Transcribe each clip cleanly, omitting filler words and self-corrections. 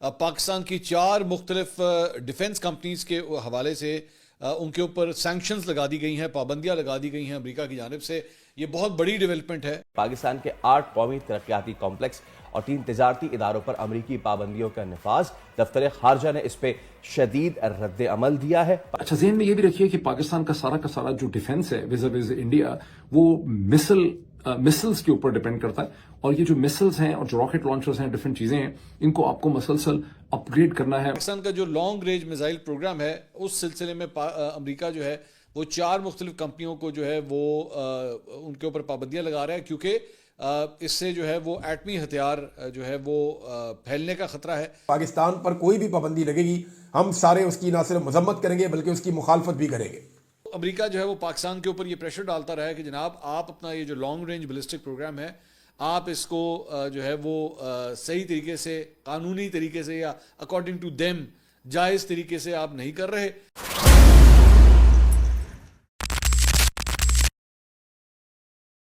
پاکستان کی 4 مختلف defence companies کے حوالے سے ان کے اوپر سینکشنز لگا دی گئی ہیں، پابندیاں لگا دی گئی ہیں امریکہ کی جانب سے. یہ بہت بڑی ڈیولپمنٹ ہے. پاکستان کے 8 قومی ترقیاتی کمپلیکس اور 3 تجارتی اداروں پر امریکی پابندیوں کا نفاذ. دفتر خارجہ نے اس پہ شدید رد عمل دیا ہے. اچھا ذہن میں یہ بھی رکھیے کہ پاکستان کا سارا جو ڈیفنس ہے وز انڈیا وہ مسلز کے اوپر ڈیپینڈ کرتا ہے، اور یہ جو مسلز ہیں اور جو راکٹ لانچرز ہیں، ڈفرینٹ چیزیں ہیں، ان کو آپ کو مسلسل اپ گریڈ کرنا ہے. پاکستان کا جو لانگ رینج میزائل پروگرام ہے، اس سلسلے میں امریکہ جو ہے وہ 4 مختلف کمپنیوں کو جو ہے وہ ان کے اوپر پابندیاں لگا رہا ہے، کیونکہ اس سے جو ہے وہ ایٹمی ہتھیار جو ہے وہ پھیلنے کا خطرہ ہے. پاکستان پر کوئی بھی پابندی لگے گی، ہم سارے اس کی نہ صرف مذمت کریں گے بلکہ اس کی مخالفت بھی کریں گے. امریکہ جو ہے وہ پاکستان کے اوپر یہ پریشر ڈالتا رہا ہے کہ جناب آپ اپنا یہ جو لانگ رینج بیلسٹک پروگرام ہے، آپ اس کو جو ہے وہ صحیح طریقے سے، قانونی طریقے سے یا اکارڈنگ ٹو دیم جائز طریقے سے آپ نہیں کر رہے.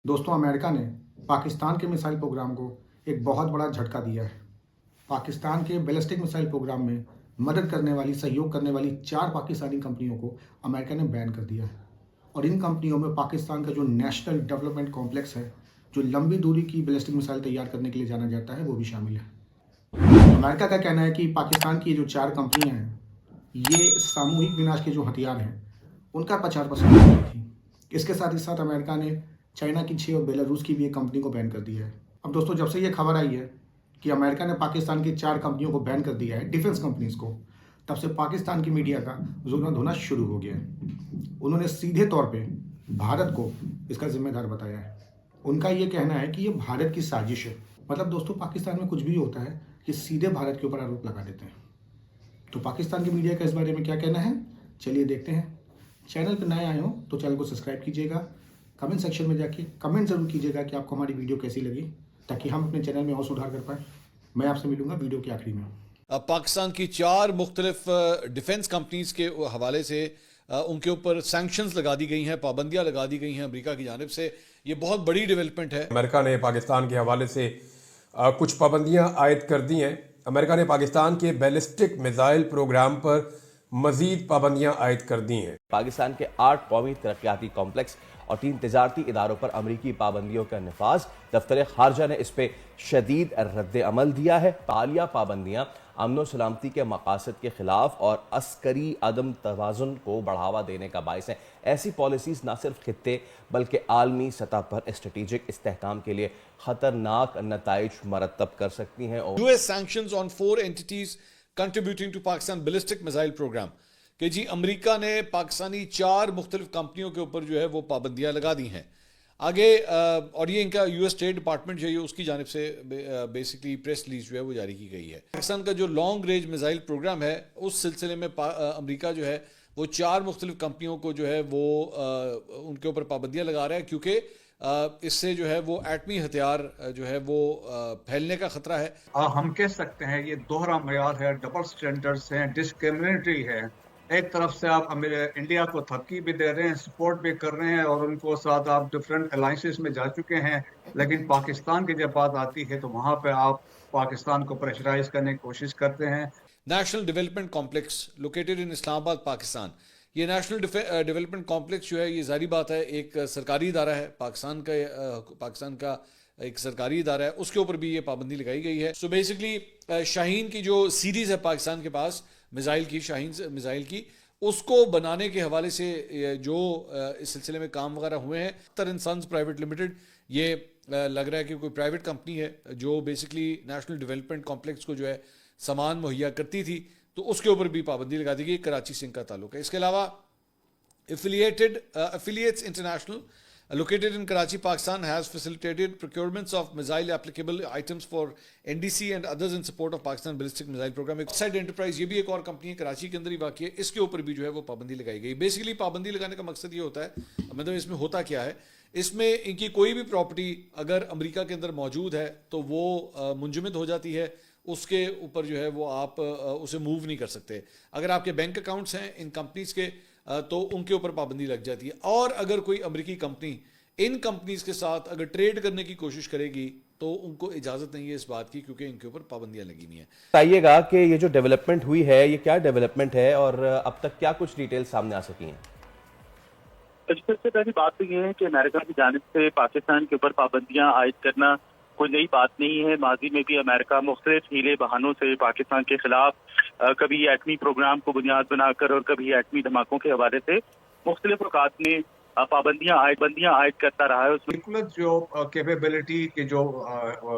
دوستوں، امریکہ نے پاکستان کے میزائل پروگرام کو ایک بہت بڑا جھٹکا دیا ہے. پاکستان کے بیلسٹک میزائل پروگرام میں مدد کرنے والی، سہیوگ کرنے والی 4 پاکستانی کمپنیوں کو امریکہ نے بین کر دیا ہے، اور ان کمپنیوں میں پاکستان کا جو نیشنل ڈیولپمنٹ کمپلیکس ہے، جو لمبی دوری کی بیلسٹک میزائل تیار کرنے کے لیے جانا جاتا ہے، وہ بھی شامل ہے. امریکہ کا کہنا ہے کہ پاکستان کی جو 4 کمپنیاں ہیں، یہ ساموہک وناش کے جو ہتھیار ہیں ان کا پرچار پسند تھی. اس کے ساتھ ہی ساتھ امریکہ نے چائنا کی 6 اور بیلاروس کی بھی ایک کمپنی کو بین کر دیا ہے. اب دوستوں، جب سے یہ خبر آئی ہے کہ امریکہ نے پاکستان کی 4 کمپنیوں کو بین کر دیا ہے، ڈیفنس کمپنیز کو، تب سے پاکستان کی میڈیا کا زورنا دھونا شروع ہو گیا ہے. انہوں نے سیدھے طور پہ بھارت کو اس کا ذمہ دار بتایا ہے. ان کا یہ کہنا ہے کہ یہ بھارت کی سازش ہے. مطلب دوستوں، پاکستان میں کچھ بھی ہوتا ہے کہ سیدھے بھارت کے اوپر آروپ لگا دیتے ہیں. تو پاکستان کی میڈیا کا اس بارے میں کیا کہنا ہے، چلیے دیکھتے ہیں. چینل پہ نئے آئے ہوں تو چینل کو سبسکرائب کیجیے گا. کمنٹ سیکشن میں جا کے کمنٹ ضرور کیجیے گا کہ آپ کو ہماری ویڈیو کیسی لگی، تاکہ ہم اپنے چینل میں اور سدھار کر پائیں. میں آپ سے ملوں گا ویڈیو کے آخری میں. پاکستان کی 4 مختلف ڈیفنس کمپنیز کے حوالے سے ان کے اوپر سینکشنز لگا دی گئی ہیں، پابندیاں لگا دی گئی ہیں امریکہ کی جانب سے. یہ بہت بڑی ڈیولپمنٹ ہے. امریکہ نے پاکستان کے حوالے سے کچھ پابندیاں عائد کر دی ہیں. امریکہ نے پاکستان کے بیلسٹک میزائل پروگرام پر مزید پابندیاں عائد کر دی ہیں. پاکستان کے 8 قومی ترقیاتی کمپلیکس اور 3 تجارتی اداروں پر امریکی پابندیوں کا نفاذ. دفتر خارجہ نے اس پہ شدید رد عمل دیا ہے. حالیہ پابندیاں امن و سلامتی کے مقاصد کے خلاف اور عسکری عدم توازن کو بڑھاوا دینے کا باعث ہیں. ایسی پالیسیز نہ صرف خطے بلکہ عالمی سطح پر اسٹریٹجک استحکام کے لیے خطرناک نتائج مرتب کر سکتی ہیں. US sanctions on 4 entities contributing to Pakistan ballistic missile program کہ جی امریکہ نے پاکستانی 4 مختلف کمپنیوں کے اوپر جو ہے وہ پابندیاں لگا دی ہیں. آگے اور یہ ان کا US اسٹیٹ ڈپارٹمنٹ جو ہے اس کی جانب سے بیسکلی پریس ریلیز جو ہے وہ جاری کی گئی ہے. پاکستان کا جو لانگ رینج میزائل پروگرام ہے، اس سلسلے میں امریکہ جو ہے وہ 4 مختلف کمپنیوں کو جو ہے وہ ان کے اوپر پابندیاں لگا رہا ہے، کیونکہ اس سے جو ہے وہ ایٹمی ہتھیار جو ہے وہ پھیلنے کا خطرہ ہے. ہم کہہ سکتے ہیں یہ دوہرا معیار ہے، ڈبل سٹینڈرڈز ہیں، ڈسکریمنیٹری ہے. ایک طرف سے آپ انڈیا کو تھپکی بھی دے رہے ہیں، سپورٹ بھی کر رہے ہیں، اور ان کو ساتھ آپ ڈفرینٹ الائنسز میں جا چکے ہیں، لیکن پاکستان کی جب بات آتی ہے تو وہاں پہ آپ پاکستان کو پریشرائز کرنے کی کوشش کرتے ہیں. National development complex located in Islamabad, Pakistan. یہ نیشنل ڈیولپمنٹ کمپلیکس جو ہے، یہ ظاہری بات ہے ایک سرکاری ادارہ ہے، پاکستان کا ایک سرکاری ادارہ ہے، اس کے اوپر بھی یہ پابندی لگائی گئی ہے. سو بیسکلی شاہین کی جو سیریز ہے پاکستان کے پاس میزائل کی، شاہین میزائل کی، اس کو بنانے کے حوالے سے جو اس سلسلے میں کام وغیرہ ہوئے ہیں، تر انسانز پرائیویٹ لمیٹڈ، یہ لگ رہا ہے کہ کوئی پرائیویٹ کمپنی ہے جو بیسکلی نیشنل ڈیولپمنٹ کمپلیکس کو جو ہے سامان مہیا کرتی تھی، تو اس کے اوپر بھی پابندی لگا دی گئی. کراچی سے ان کا تعلق ہے. اس کے علاوہ affiliates international located in Karachi, Pakistan has facilitated procurements of missile applicable items for NDC and others in support of Pakistan ballistic missile program. ایک سائڈ انٹرپرائز، یہ بھی ایک اور کمپنی ہے، کراچی کے اندر ہی واقع ہے، اس کے اوپر بھی جو ہے وہ پابندی لگائی گئی. بیسیکلی پابندی لگانے کا مقصد یہ ہوتا ہے، مطلب اس میں ہوتا کیا ہے، اس میں ان کی کوئی بھی پراپرٹی اگر امریکہ کے اندر موجود ہے تو وہ منجمد ہو جاتی ہے، اس کے اوپر جو ہے وہ آپ اسے موو نہیں کر سکتے. اگر آپ کے بینک اکاؤنٹس ہیں ان کمپنیز کے تو ان کے اوپر پابندی لگ جاتی ہے. اور اگر کوئی امریکی کمپنی ان کمپنیز کے ساتھ اگر ٹریڈ کرنے کی کوشش کرے گی تو ان کو اجازت نہیں ہے اس بات کی, کیونکہ ان کے اوپر پابندیاں لگی ہوئی ہیں. بتائیے گا کہ یہ جو ڈیولپمنٹ ہوئی ہے یہ کیا ڈیولپمنٹ ہے اور اب تک کیا کچھ ڈیٹیل سامنے آ سکی ہیں؟ سب سے پہلی بات تو یہ ہے کہ امریکہ کی جانب سے پاکستان کے اوپر پابندیاں عائد کرنا کوئی نئی بات نہیں ہے. ماضی میں بھی امریکہ مختلف ہیلے بہانوں سے پاکستان کے خلاف کبھی ایٹمی پروگرام کو بنیاد بنا کر اور کبھی ایٹمی دھماکوں کے حوالے سے مختلف اوقات میں پابندیاں عائد کرتا رہا ہے. اس میں جو کیپیبلٹی کے جو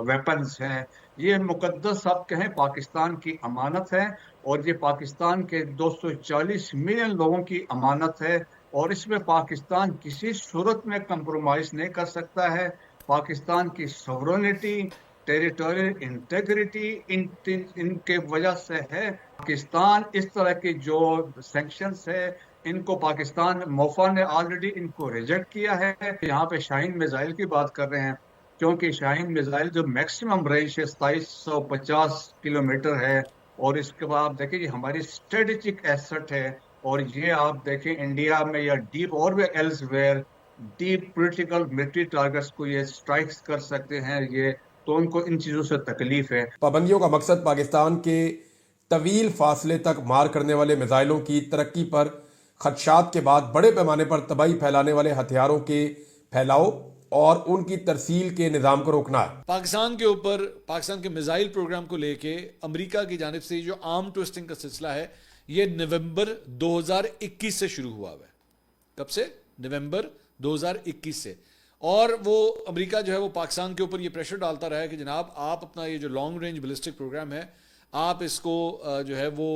ویپنز ہیں یہ مقدس آپ کہیں پاکستان کی امانت ہے, اور یہ پاکستان کے 240 ملین لوگوں کی امانت ہے, اور اس میں پاکستان کسی صورت میں کمپرومائز نہیں کر سکتا ہے. پاکستان کی سورنٹی, ٹیریٹوریل انٹیگریٹی ان کے وجہ سے ہے. پاکستان اس طرح کی جو سینکشنز ہے ان کو پاکستان موفا نے آلریڈی ان کو ریجیکٹ کیا ہے. یہاں پہ شاہین میزائل کی بات کر رہے ہیں, کیونکہ شاہین میزائل جو میکسیمم رینج ہے 2750 کلومیٹر ہے, اور اس کے بعد آپ دیکھیں یہ ہماری اسٹریٹجک ایسٹ ہے, اور یہ آپ دیکھیں انڈیا میں یا ڈیپ اور بھی elsewhere deep political military targets کو یہ اسٹرائکس کر سکتے ہیں. یہ تو ان کو ان چیزوں سے تکلیف ہے. پابندیوں کا مقصد پاکستان کے طویل فاصلے تک مار کرنے والے میزائلوں کی ترقی پر خدشات کے بعد بڑے پیمانے پر تباہی پھیلانے والے ہتھیاروں کے پھیلاؤ اور ان کی ترسیل کے نظام کو روکنا ہے. پاکستان کے اوپر پاکستان کے میزائل پروگرام کو لے کے امریکہ کی جانب سے جو آرم ٹویسٹنگ کا سلسلہ ہے یہ نومبر 2021 سے شروع ہوا ہے. کب سے؟ نومبر 2021 سے. اور وہ امریکہ جو ہے وہ پاکستان کے اوپر یہ پریشر ڈالتا رہا ہے کہ جناب آپ اپنا یہ جو لانگ رینج بیلسٹک پروگرام ہے آپ اس کو جو ہے وہ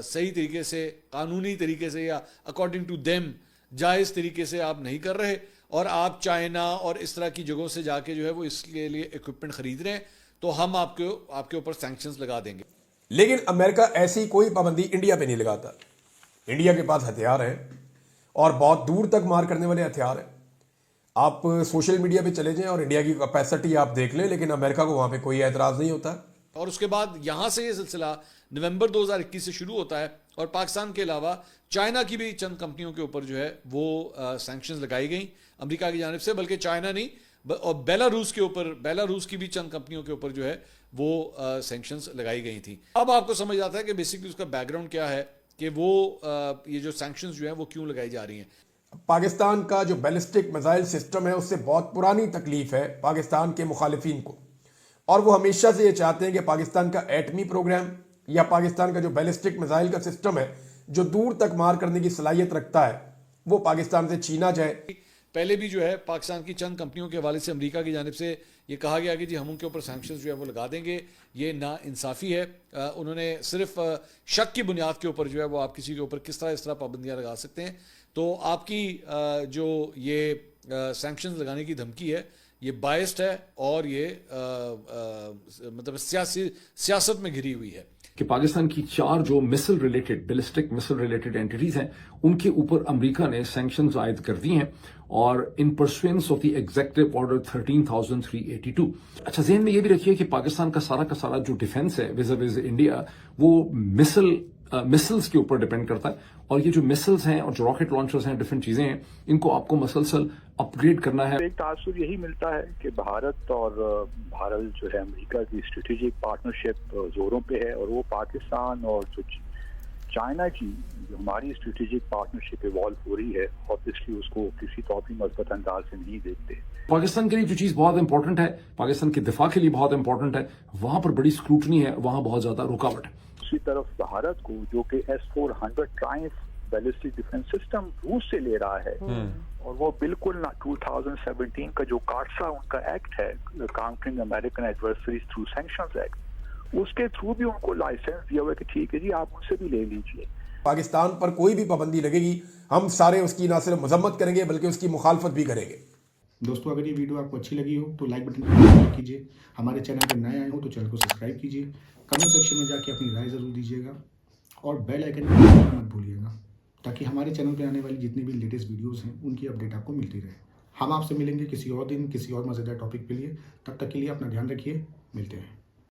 صحیح طریقے سے, قانونی طریقے سے یا اکارڈنگ ٹو دیم جائز طریقے سے آپ نہیں کر رہے, اور آپ چائنا اور اس طرح کی جگہوں سے جا کے جو ہے وہ اس کے لیے ایکوپمنٹ خرید رہے ہیں, تو ہم آپ کے اوپر سینکشنز لگا دیں گے. لیکن امریکہ ایسی کوئی پابندی انڈیا پہ نہیں لگاتا. انڈیا کے پاس ہتھیار ہیں اور بہت دور تک مار کرنے والے ہتھیار ہیں. آپ سوشل میڈیا پہ چلے جائیں اور انڈیا کی کیپیسٹی آپ دیکھ لیں, لیکن امریکہ کو وہاں پہ کوئی اعتراض نہیں ہوتا. اور اس کے بعد یہاں سے یہ سلسلہ نومبر 2021 سے شروع ہوتا ہے, اور پاکستان کے علاوہ چائنا کی بھی چند کمپنیوں کے اوپر جو ہے وہ سینکشنز لگائی گئیں امریکہ کی جانب سے. بلکہ چائنا نہیں, اور بیلاروس کی بھی چند کمپنیوں کے اوپر جو ہے وہ سینکشنز لگائی گئی تھیں. اب آپ کو سمجھ آتا ہے کہ بیسکلی اس کا بیک گراؤنڈ کیا ہے, کہ وہ یہ جو سینکشنز جو ہیں وہ کیوں لگائی جا رہی ہیں. پاکستان کا جو بیلسٹک میزائل سسٹم ہے اس سے بہت پرانی تکلیف ہے پاکستان کے مخالفین کو, اور وہ ہمیشہ سے یہ چاہتے ہیں کہ پاکستان کا ایٹمی پروگرام یا پاکستان کا جو بیلسٹک میزائل کا سسٹم ہے جو دور تک مار کرنے کی صلاحیت رکھتا ہے وہ پاکستان سے چھینا جائے. پہلے بھی جو ہے پاکستان کی چند کمپنیوں کے حوالے سے امریکہ کی جانب سے یہ کہا گیا کہ جی ہم ان کے اوپر سینکشنز جو ہے وہ لگا دیں گے. یہ نا انصافی ہے. انہوں نے صرف شک کی بنیاد کے اوپر جو ہے وہ آپ کسی کے اوپر کس طرح پابندیاں لگا سکتے ہیں. تو آپ کی جو یہ سینکشنز لگانے کی دھمکی ہے یہ بائسڈ ہے, اور یہ مطلب سیاست میں گھری ہوئی ہے. کہ پاکستان کی 4 جو مسل ریلیٹڈ بیلسٹک مسل ریلیٹڈ اینٹیز ہیں ان کے اوپر امریکہ نے سینکشنز عائد کر دی ہیں, اور ان پرسوینس آف دی ایگزیکٹو آرڈر 13,382. اچھا ذہن میں یہ بھی رکھیے کہ پاکستان کا سارا جو ڈیفنس ہے وز انڈیا وہ مسلز کے اوپر ڈیپینڈ کرتا ہے, اور یہ جو مسلز ہیں اور جو راکٹ لانچرز ہیں ڈفرینٹ چیزیں ہیں ان کو آپ کو مسلسل اپ گریڈ کرنا ہے. ایک تاثر یہی ملتا ہے کہ بھارت جو ہے امریکہ کی اسٹریٹجک پارٹنرشپ زوروں پہ ہے, اور وہ پاکستان اور جو چائنا کی جو ہماری اسٹریٹجک پارٹنرشپ ایوالو ہو رہی ہے obviously اس کو کسی طور بھی مثبت انداز سے نہیں دیکھتے. پاکستان کے لیے جو چیز بہت امپورٹنٹ ہے, پاکستان کے دفاع کے لیے بہت امپورٹنٹ ہے, وہاں پر بڑی اسکروٹنی ہے, وہاں بہت زیادہ رکاوٹ ہے. دوسری طرف بھارت کو جو کہ S-400 ٹرائمف بیلسٹک ڈیفنس سسٹم روس سے لے رہا ہے, اور وہ بالکل نہ 2017 کا جو کارسا ان کا ایکٹ ہے countering American adversaries through sanctions act, اس کے تھرو بھی ان کو لائسنس دیا ہوا کہ ٹھیک ہے جی آپ ان سے بھی لے لیجئے. پاکستان پر کوئی بھی پابندی لگے گی ہم سارے اس کی نہ صرف مذمت کریں گے بلکہ اس کی مخالفت بھی کریں گے. دوستو اگر یہ ویڈیو آپ کو اچھی لگی ہو تو لائک بٹن پر کلک کیجیے, ہمارے چینل پر نئے آئے ہو تو چینل کو سبسکرائب کیجیے, کمنٹ سیکشن میں جا کے اپنی رائے ضرور دیجیے گا, اور بیل آئیکن کو دبانا مت بھولیے گا تاکہ ہمارے چینل پہ آنے والی جتنی بھی لیٹسٹ ویڈیوز ہیں ان کی اپڈیٹ آپ کو ملتی رہے. ہم آپ سے ملیں گے کسی اور دن کسی اور مزیدار ٹاپک کے لیے. تب تک کے لیے اپنا دھیان رکھیے, ملتے ہیں.